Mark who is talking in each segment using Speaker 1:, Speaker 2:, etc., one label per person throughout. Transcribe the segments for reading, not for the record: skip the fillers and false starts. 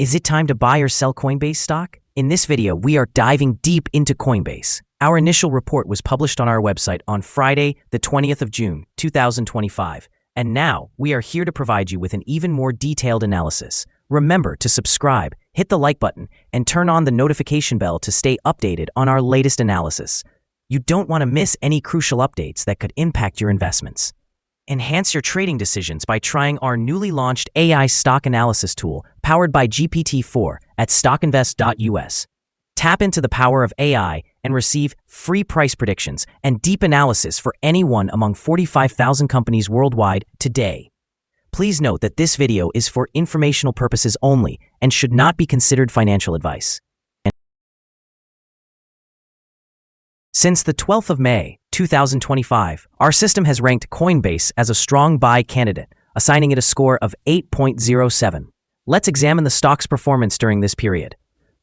Speaker 1: Is it time to buy or sell Coinbase stock? In this video, we are diving deep into Coinbase. Our initial report was published on our website on Friday, the 20th of June, 2025. And now, we are here to provide you with an even more detailed analysis. Remember to subscribe, hit the like button, and turn on the notification bell to stay updated on our latest analysis. You don't want to miss any crucial updates that could impact your investments. Enhance your trading decisions by trying our newly launched AI stock analysis tool powered by GPT-4 at StockInvest.us. Tap into the power of AI and receive free price predictions and deep analysis for anyone among 45,000 companies worldwide today. Please note that this video is for informational purposes only and should not be considered financial advice. Since the 12th of May, 2025, our system has ranked Coinbase as a strong buy candidate, assigning it a score of 8.07. Let's examine the stock's performance during this period.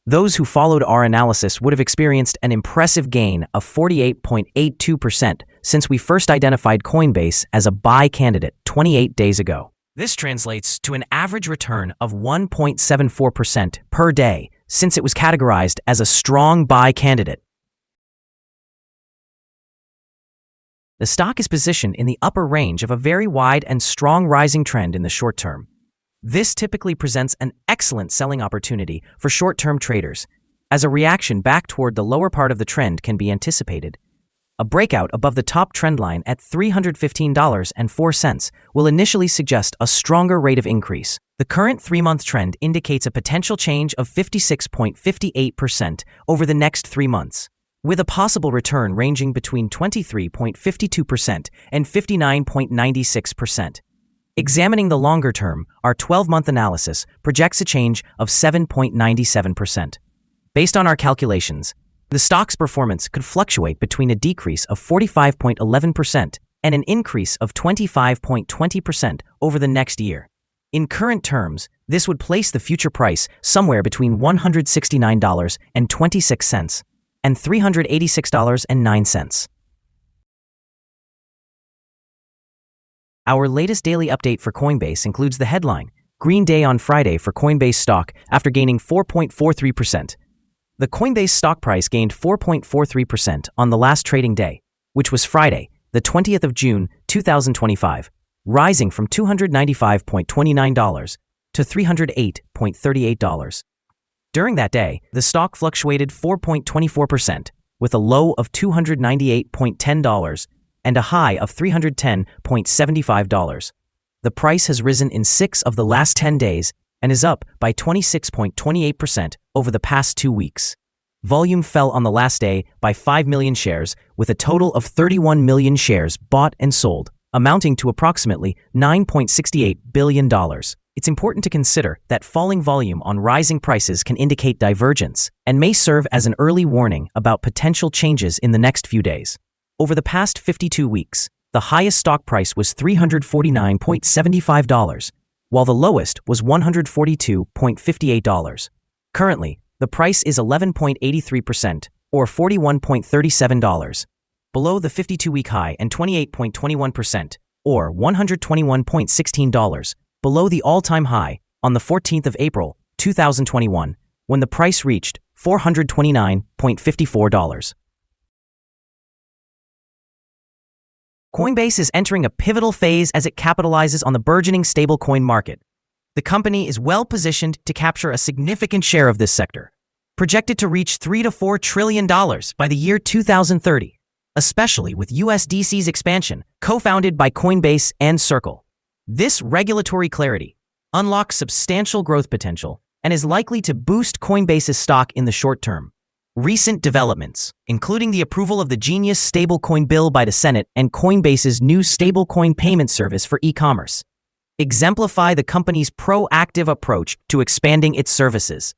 Speaker 1: Those who followed our analysis would have experienced an impressive gain of 48.82% since we first identified Coinbase as a buy candidate 28 days ago. This translates to an average return of 1.74% per day since it was categorized as a strong buy candidate. The stock is positioned in the upper range of a very wide and strong rising trend in the short term. This typically presents an excellent selling opportunity for short-term traders, as a reaction back toward the lower part of the trend can be anticipated. A breakout above the top trend line at $315.04 will initially suggest a stronger rate of increase. The current 3-month trend indicates a potential change of 56.58% over the next 3 months, with a possible return ranging between 23.52% and 59.96%. Examining the longer term, our 12-month analysis projects a change of 7.97%. Based on our calculations, the stock's performance could fluctuate between a decrease of 45.11% and an increase of 25.20% over the next year. In current terms, this would place the future price somewhere between $169.26 and $386.09. Our latest daily update for Coinbase includes the headline, Green Day on Friday for Coinbase stock after gaining 4.43%. The Coinbase stock price gained 4.43% on the last trading day, which was Friday, the 20th of June, 2025, rising from $295.29 to $308.38. During that day, the stock fluctuated 4.24%, with a low of $298.10 and a high of $310.75. The price has risen in 6 of the last 10 days and is up by 26.28% over the past 2 weeks. Volume fell on the last day by 5 million shares, with a total of 31 million shares bought and sold, amounting to approximately $9.68 billion. It's important to consider that falling volume on rising prices can indicate divergence and may serve as an early warning about potential changes in the next few days. Over the past 52 weeks, the highest stock price was $349.75, while the lowest was $142.58. Currently, the price is 11.83% or $41.37, below the 52-week high, and 28.21% or $121.16, below the all-time high on the 14th of April, 2021, when the price reached $429.54. Coinbase is entering a pivotal phase as it capitalizes on the burgeoning stablecoin market. The company is well positioned to capture a significant share of this sector, projected to reach $3 to $4 trillion by the year 2030, especially with USDC's expansion, co-founded by Coinbase and Circle. This regulatory clarity unlocks substantial growth potential and is likely to boost Coinbase's stock in the short term. Recent developments, including the approval of the Genius stablecoin bill by the Senate and Coinbase's new stablecoin payment service for e-commerce, exemplify the company's proactive approach to expanding its services.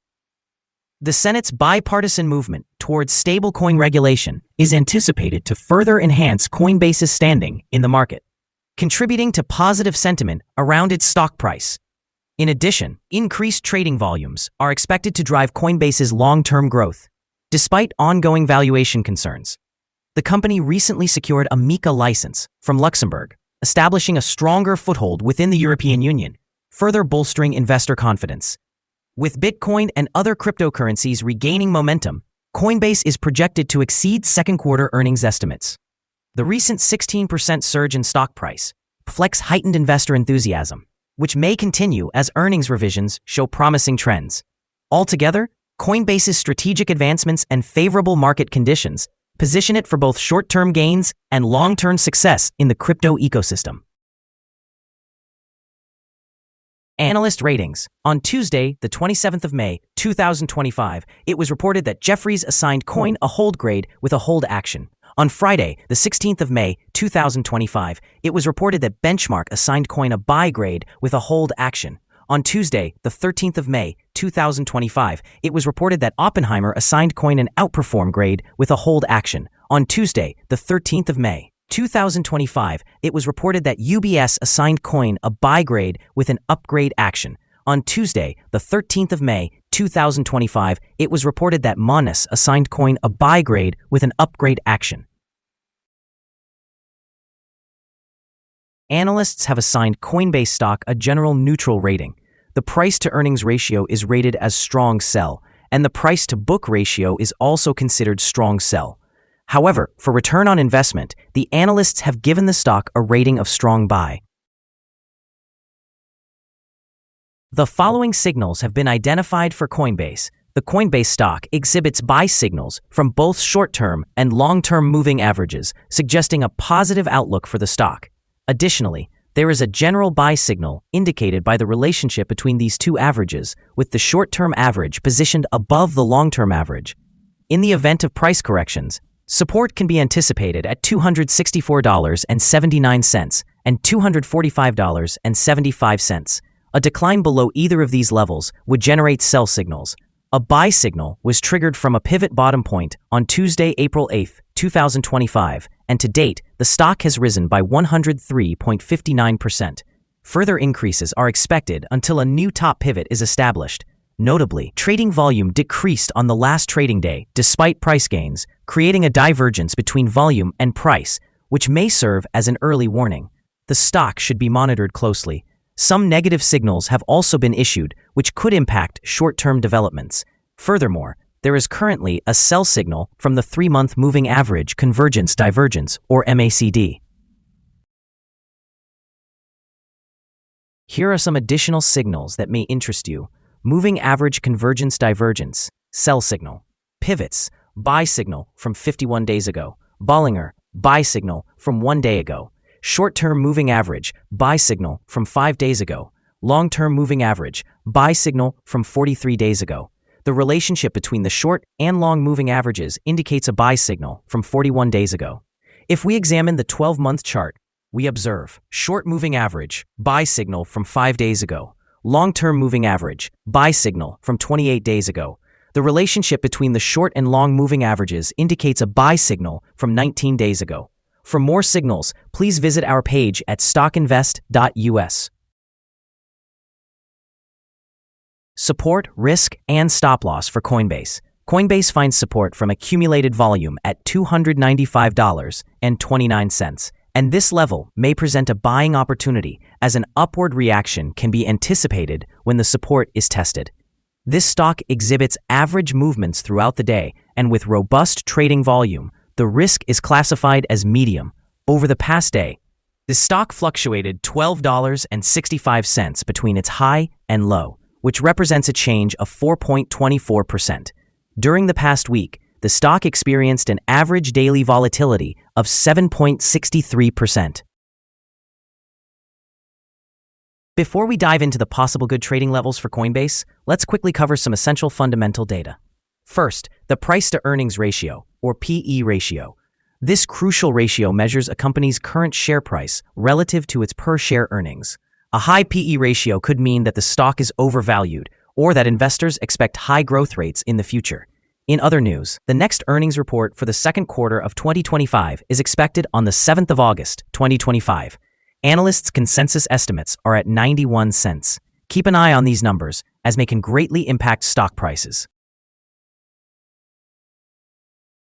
Speaker 1: The Senate's bipartisan movement towards stablecoin regulation is anticipated to further enhance Coinbase's standing in the market, contributing to positive sentiment around its stock price. In addition, increased trading volumes are expected to drive Coinbase's long-term growth. Despite ongoing valuation concerns, the company recently secured a MiCA license from Luxembourg, establishing a stronger foothold within the European Union, further bolstering investor confidence. With Bitcoin and other cryptocurrencies regaining momentum, Coinbase is projected to exceed second quarter earnings estimates. The recent 16% surge in stock price reflects heightened investor enthusiasm, which may continue as earnings revisions show promising trends. Altogether, Coinbase's strategic advancements and favorable market conditions position it for both short-term gains and long-term success in the crypto ecosystem. Analyst ratings. On Tuesday, the 27th of May, 2025, it was reported that Jefferies assigned Coin a hold grade with a hold action. On Friday, the 16th of May, 2025, it was reported that Benchmark assigned Coin a buy grade with a hold action. On Tuesday, the 13th of May, 2025, it was reported that Oppenheimer assigned Coin an outperform grade with a hold action. On Tuesday, the 13th of May, 2025, it was reported that UBS assigned Coin a buy grade with an upgrade action. On Tuesday, the 13th of May, 2025, it was reported that Monex assigned Coin a buy grade with an upgrade action. Analysts have assigned Coinbase stock a general neutral rating. The price-to-earnings ratio is rated as strong sell, and the price-to-book ratio is also considered strong sell. However, for return on investment, the analysts have given the stock a rating of strong buy. The following signals have been identified for Coinbase. The Coinbase stock exhibits buy signals from both short-term and long-term moving averages, suggesting a positive outlook for the stock. Additionally, there is a general buy signal indicated by the relationship between these two averages, with the short-term average positioned above the long-term average. In the event of price corrections, support can be anticipated at $264.79 and $245.75. A decline below either of these levels would generate sell signals. A buy signal was triggered from a pivot bottom point on Tuesday, April 8, 2025, and to date, the stock has risen by 103.59%. Further increases are expected until a new top pivot is established. Notably, trading volume decreased on the last trading day despite price gains, creating a divergence between volume and price, which may serve as an early warning. The stock should be monitored closely. Some negative signals have also been issued, which could impact short-term developments. Furthermore, there is currently a sell signal from the 3-month moving average convergence divergence, or MACD. Here are some additional signals that may interest you. Moving average convergence divergence, sell signal. Pivots, buy signal from 51 days ago. Bollinger, buy signal from 1 day ago. Short-term moving average, buy signal from 5 days ago. Long-term moving average, buy signal from 43 days ago. The relationship between the short and long moving averages indicates a buy signal from 41 days ago. If we examine the 12-month chart, we observe short moving average, buy signal from 5 days ago. Long-term moving average, buy signal from 28 days ago. The relationship between the short and long moving averages indicates a buy signal from 19 days ago. For more signals, please visit our page at StockInvest.us. Support, risk, and stop loss for Coinbase. Coinbase finds support from accumulated volume at $295.29, and this level may present a buying opportunity as an upward reaction can be anticipated when the support is tested. This stock exhibits average movements throughout the day, and with robust trading volume, the risk is classified as medium. Over the past day, the stock fluctuated $12.65 between its high and low, which represents a change of 4.24%. During the past week, the stock experienced an average daily volatility of 7.63%. Before we dive into the possible good trading levels for Coinbase, let's quickly cover some essential fundamental data. First, the price-to-earnings ratio, or PE ratio. This crucial ratio measures a company's current share price relative to its per-share earnings. A high PE ratio could mean that the stock is overvalued, or that investors expect high growth rates in the future. In other news, the next earnings report for the second quarter of 2025 is expected on the 7th of August, 2025. Analysts' consensus estimates are at 91 cents. Keep an eye on these numbers, as they can greatly impact stock prices.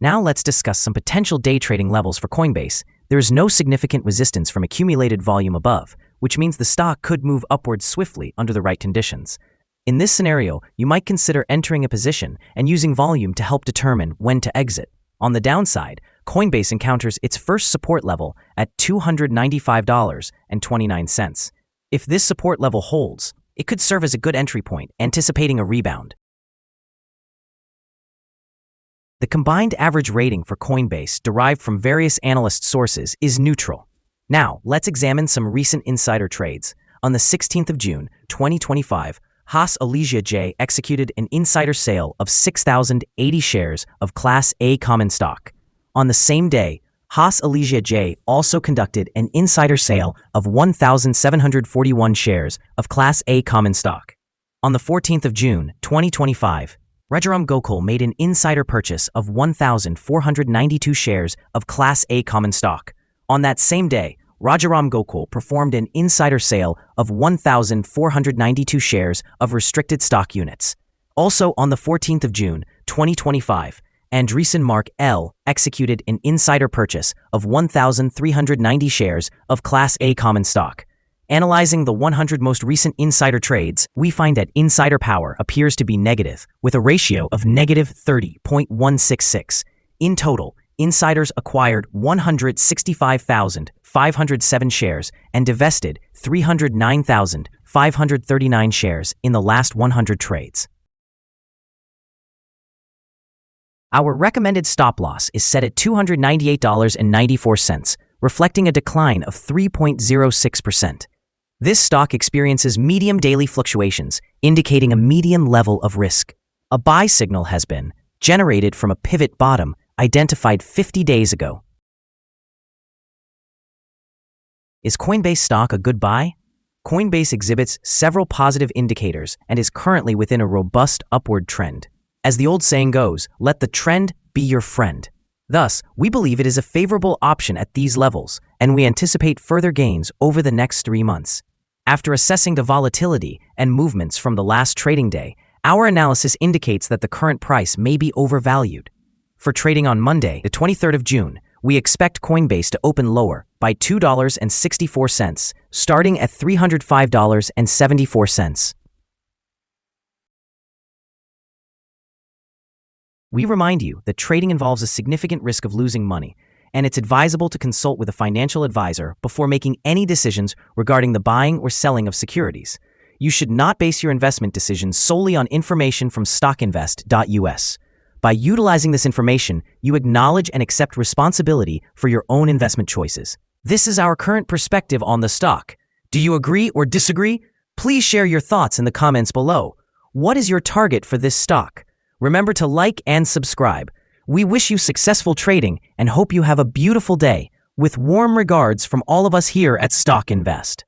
Speaker 1: Now let's discuss some potential day trading levels for Coinbase. There is no significant resistance from accumulated volume above, which means the stock could move upwards swiftly under the right conditions. In this scenario, you might consider entering a position and using volume to help determine when to exit. On the downside, Coinbase encounters its first support level at $295.29. If this support level holds, it could serve as a good entry point, anticipating a rebound. The combined average rating for Coinbase, derived from various analyst sources, is neutral. Now, let's examine some recent insider trades. On the 16th of June, 2025, Haas Alesia J executed an insider sale of 6,080 shares of Class A common stock. On the same day, Haas Alesia J also conducted an insider sale of 1,741 shares of Class A common stock. On the 14th of June, 2025, Rajaram Gokul made an insider purchase of 1,492 shares of Class A common stock. On that same day, Rajaram Gokul performed an insider sale of 1,492 shares of restricted stock units. Also on the 14th of June, 2025, Andreessen Mark L executed an insider purchase of 1,390 shares of Class A common stock. Analyzing the 100 most recent insider trades, we find that insider power appears to be negative, with a ratio of negative 30.166. In total, insiders acquired 165,507 shares and divested 309,539 shares in the last 100 trades. Our recommended stop loss is set at $298.94, reflecting a decline of 3.06%. This stock experiences medium daily fluctuations, indicating a medium level of risk. A buy signal has been generated from a pivot bottom identified 50 days ago. Is Coinbase stock a good buy? Coinbase exhibits several positive indicators and is currently within a robust upward trend. As the old saying goes, let the trend be your friend. Thus, we believe it is a favorable option at these levels, and we anticipate further gains over the next 3 months. After assessing the volatility and movements from the last trading day, our analysis indicates that the current price may be overvalued. For trading on Monday, the 23rd of June, we expect Coinbase to open lower by $2.64, starting at $305.74. We remind you that trading involves a significant risk of losing money, and it's advisable to consult with a financial advisor before making any decisions regarding the buying or selling of securities. You should not base your investment decisions solely on information from StockInvest.us. By utilizing this information, you acknowledge and accept responsibility for your own investment choices. This is our current perspective on the stock. Do you agree or disagree? Please share your thoughts in the comments below. What is your target for this stock? Remember to like and subscribe. We wish you successful trading and hope you have a beautiful day. With warm regards from all of us here at Stock Invest.